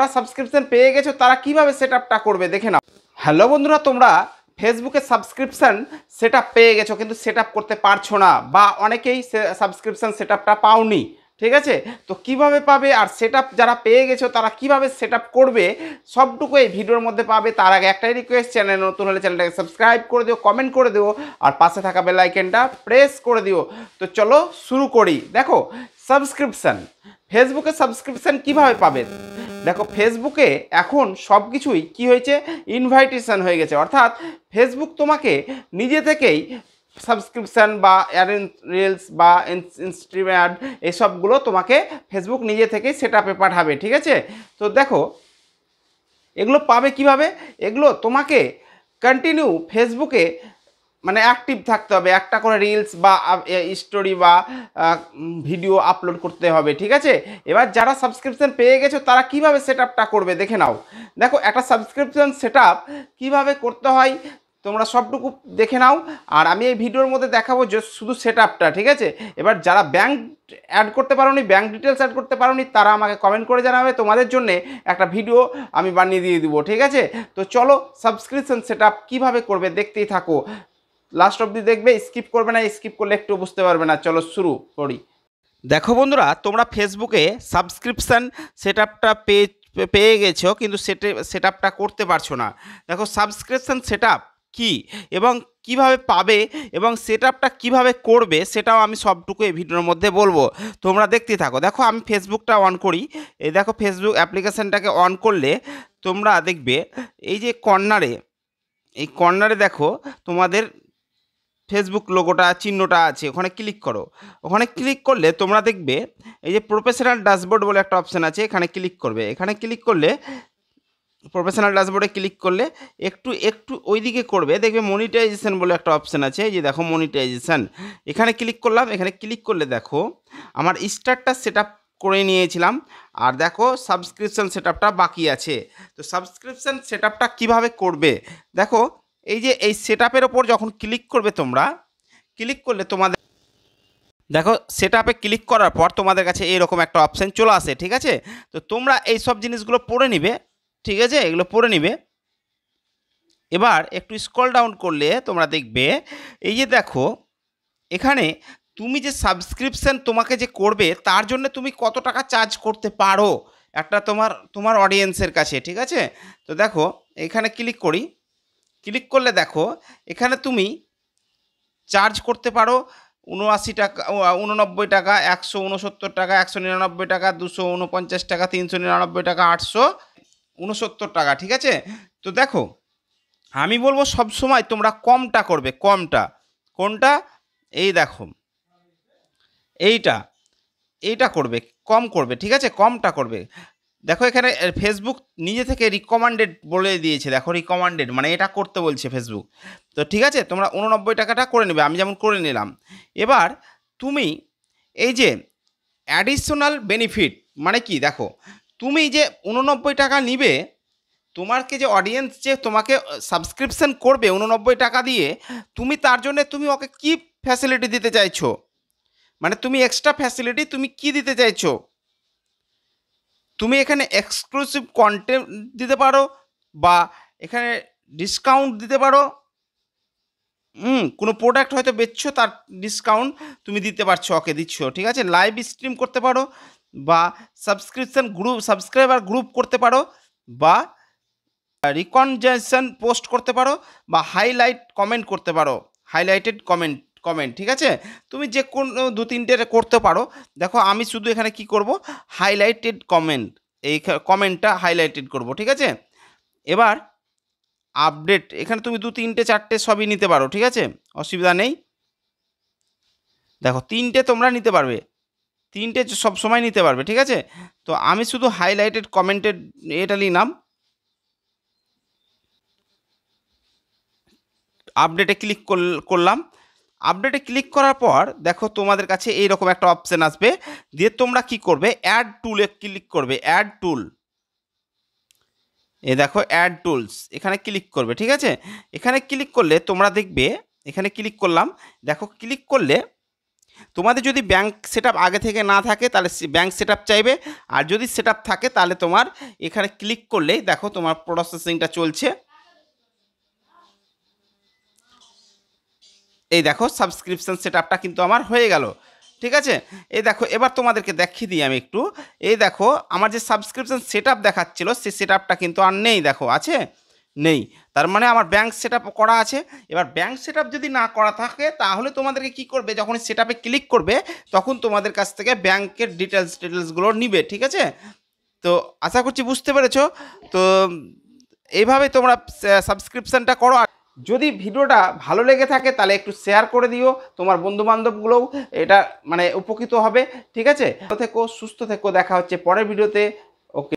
যারা সাবস্ক্রিপশন পেয়ে গেছো তারা কিভাবে সেটআপটা করবে দেখে নাও। হ্যালো বন্ধুরা, তোমরা ফেসবুকে সাবস্ক্রিপশন সেটআপ পেয়ে গেছো কিন্তু সেটআপ করতে পারছো না, বা অনেকেই সাবস্ক্রিপশন সেটআপটা পাওনি। ঠিক আছে, তো কিভাবে পাবে আর সেটআপ যারা পেয়ে গেছো তারা কিভাবে সেটআপ করবে সবটুকু এই ভিডিওর মধ্যে পাবে। তার আগে একটাই রিকোয়েস্ট, চ্যানেল নতুন হলে চ্যানেলটাকে সাবস্ক্রাইব করে দিও, কমেন্ট করে দিও আর পাশে থাকা বেল আইকনটা প্রেস করে দিও। তো চলো শুরু করি। দেখো সাবস্ক্রিপশন, ফেসবুকে সাবস্ক্রিপশন কিভাবে পাবে। দেখো ফেসবুকে এখন সব কিছুই কী হয়েছে, ইনভাইটেশন হয়ে গেছে, অর্থাৎ ফেসবুক তোমাকে নিজে থেকেই সাবস্ক্রিপশান বা রিলস বা ইনস্টাগ্রাম অ্যাড এসবগুলো তোমাকে ফেসবুক নিজে থেকেই সেটআপে পাঠাবে। ঠিক আছে, তো দেখো এগুলো পাবে কিভাবে। এগুলো তোমাকে কন্টিনিউ ফেসবুকে মানে অ্যাক্টিভ থাকতে হবে, একটা করে রিলস বা স্টোরি বা ভিডিও আপলোড করতে হবে। ঠিক আছে, এবার যারা সাবস্ক্রিপশন পেয়ে গেছো তারা কিভাবে সেটআপটা করবে দেখে নাও। দেখো একটা সাবস্ক্রিপশন সেটআপ কিভাবে করতে হয় তোমরা সবটুকু দেখে নাও, আর আমি এই ভিডিওর মধ্যে দেখাবো যে শুধু সেটআপটা। ঠিক আছে, এবার যারা ব্যাংক অ্যাড করতে পারোনি, ব্যাংক ডিটেলস অ্যাড করতে পারোনি, তারা আমাকে কমেন্ট করে জানাবে, তোমাদের জন্য একটা ভিডিও আমি বানিয়ে দিয়ে দিব। ঠিক আছে, তো চলো সাবস্ক্রিপশন সেটআপ কিভাবে করবে দেখতেই থাকো, লাস্ট অবধি দেখবে, স্কিপ করবে না, স্কিপ করলে একটু বুঝতে পারবে না। চলো শুরু করি। দেখো বন্ধুরা, তোমরা ফেসবুকে সাবস্ক্রিপশান সেটআপটা পেয়ে গেছো কিন্তু সেটআপটা করতে পারছো না। দেখো সাবস্ক্রিপশান সেটআপ কি এবং কিভাবে পাবে এবং সেটআপটা কিভাবে করবে সেটাও আমি সবটুকু এই ভিডিওর মধ্যে বলবো, তোমরা দেখতে থাকো। দেখো আমি ফেসবুকটা অন করি, এই দেখো ফেসবুক অ্যাপ্লিকেশানটাকে অন করলে তোমরা দেখবে এই যে কর্নারে দেখো তোমাদের ফেসবুক লোগোটা চিহ্নটা আছে, ওখানে ক্লিক করো। ওখানে ক্লিক করলে তোমরা দেখবে এই যে প্রফেশনাল ড্যাশবোর্ড বলে একটা অপশান আছে, এখানে ক্লিক করবে। এখানে ক্লিক করলে প্রফেশনাল ড্যাশবোর্ডে ক্লিক করলে একটু ওইদিকে করবে, দেখবে মনিটাইজেশন বলে একটা অপশান আছে, এই যে দেখো মনিটাইজেশন, এখানে ক্লিক করলাম। এখানে ক্লিক করলে দেখো আমার স্টার্টটা সেটআপ করে নিয়েছিলাম, আর দেখো সাবস্ক্রিপশন সেটআপটা বাকি আছে। তো সাবস্ক্রিপশন সেটআপটা কিভাবে করবে দেখো, এই যে এই সেটআপের ওপর যখন ক্লিক করবে তোমরা, ক্লিক করলে তোমাদের দেখো সেটআপে ক্লিক করার পর তোমাদের কাছে এইরকম একটা অপশান চলে আসে। ঠিক আছে, তো তোমরা এই সব জিনিসগুলো পড়ে নিবে। ঠিক আছে, এগুলো পড়ে নিবে। এবার একটু স্ক্রল ডাউন করলে তোমরা দেখবে এই যে দেখো এখানে তুমি যে সাবস্ক্রিপশন তোমাকে যে করবে তার জন্য তুমি কত টাকা চার্জ করতে পারো একটা তোমার অডিয়েন্সের কাছে। ঠিক আছে, তো দেখো এখানে ক্লিক করি, ক্লিক করলে দেখো এখানে তুমি চার্জ করতে পারো 79 টাকা, 89 টাকা, 169 টাকা, 199 টাকা, 249 টাকা, 399 টাকা, 869 টাকা। ঠিক আছে, তো দেখো আমি বলবো সব সময় তোমরা কমটা করবে, কমটা কোনটা, এই দেখো এইটা করবে, কম করবে। ঠিক আছে, কমটা করবে। দেখো এখানে ফেসবুক নিজে থেকে রিকমেন্ডেড বলে দিয়েছে, দেখো রিকমেন্ডেড মানে এটা করতে বলছে ফেসবুক। তো ঠিক আছে, তোমরা 89 টাকাটা করে নেবে, আমি যেমন করে নিলাম। এবার তুমি এই যে অ্যাডিশনাল বেনিফিট মানে কি, দেখো তুমি যে 89 টাকা নিবে, তোমাকে যে অডিয়েন্স যে তোমাকে সাবস্ক্রিপশন করবে 89 টাকা দিয়ে, তুমি তার জন্য তুমি ওকে কী ফ্যাসিলিটি দিতে চাইছো, মানে তুমি এক্সট্রা ফ্যাসিলিটি তুমি কি দিতে চাইছো। তুমি এখানে এক্সক্লুসিভ কন্টেন্ট দিতে পারো, বা এখানে ডিসকাউন্ট দিতে পারো। কোনো প্রোডাক্ট হয়তো বেচছো, তার ডিসকাউন্ট তুমি দিতে পারছো, ওকে দিচ্ছ। ঠিক আছে, লাইভ স্ট্রিম করতে পারো, বা সাবস্ক্রাইবার গ্রুপ করতে পারো, বা রিকনজেশন পোস্ট করতে পারো, বা হাইলাইট কমেন্ট করতে পারো, হাইলাইটেড কমেন্ট। ঠিক আছে, তুমি যে কোনো 2-3টে করতে পারো। দেখো আমি শুধু এখানে কি করব, হাইলাইটেড কমেন্ট, এই কমেন্টটা হাইলাইটেড করব। ঠিক আছে, এবার আপডেট, এখানে তুমি 2-3-4টে সবই নিতে পারো। ঠিক আছে, অসুবিধা নেই। দেখো 3টে তোমরা নিতে পারবে, 3টে সব সময় নিতে পারবে। ঠিক আছে, তো আমি শুধু হাইলাইটেড কমেন্টেড এটা নিলাম। আপডেটে ক্লিক করলাম। আপডেটে ক্লিক করার পর দেখো তোমাদের কাছে এইরকম একটা অপশান আসবে, দিয়ে তোমরা কি করবে, অ্যাড টুলে ক্লিক করবে, অ্যাড টুল, এ দেখো অ্যাড টুলস, এখানে ক্লিক করবে। ঠিক আছে, এখানে ক্লিক করলে তোমরা দেখবে, এখানে ক্লিক করলাম। দেখো ক্লিক করলে তোমাদের যদি ব্যাংক সেটআপ আগে থেকে না থাকে তাহলে ব্যাংক সেটআপ চাইবে, আর যদি সেটআপ থাকে তাহলে তোমার এখানে ক্লিক করলেই দেখো তোমার প্রসেসিংটা চলছে। এই দেখো সাবস্ক্রিপশন সেটআপটা কিন্তু আমার হয়ে গেল। ঠিক আছে, এই দেখো এবার তোমাদেরকে দেখিয়ে দিই আমি একটু। এই দেখো আমার যে সাবস্ক্রিপশন সেটআপ দেখাচ্ছিল সেই সেটআপটা কিন্তু আর নেই, দেখো আছে নেই, তার মানে আমার ব্যাংক সেটআপ করা আছে। এবার ব্যাংক সেটআপ যদি না করা থাকে তাহলে তোমাদেরকে কি করবে, যখন সেটআপে ক্লিক করবে তখন তোমাদের কাছ থেকে ব্যাংকের ডিটেলসগুলো নিবে। ঠিক আছে, তো আশা করছি বুঝতে পেরেছো। তো এইভাবে তোমরা সাবস্ক্রিপশনটা করো। আর যদি ভিডিওটা ভালো লেগে থাকে তাহলে একটু শেয়ার করে দিও, তোমার বন্ধু বান্ধবগুলোও এটা মানে উপকৃত হবে। ঠিক আছে, ভালো থেকো, সুস্থ থেকো, দেখা হচ্ছে পরের ভিডিওতে। ওকে।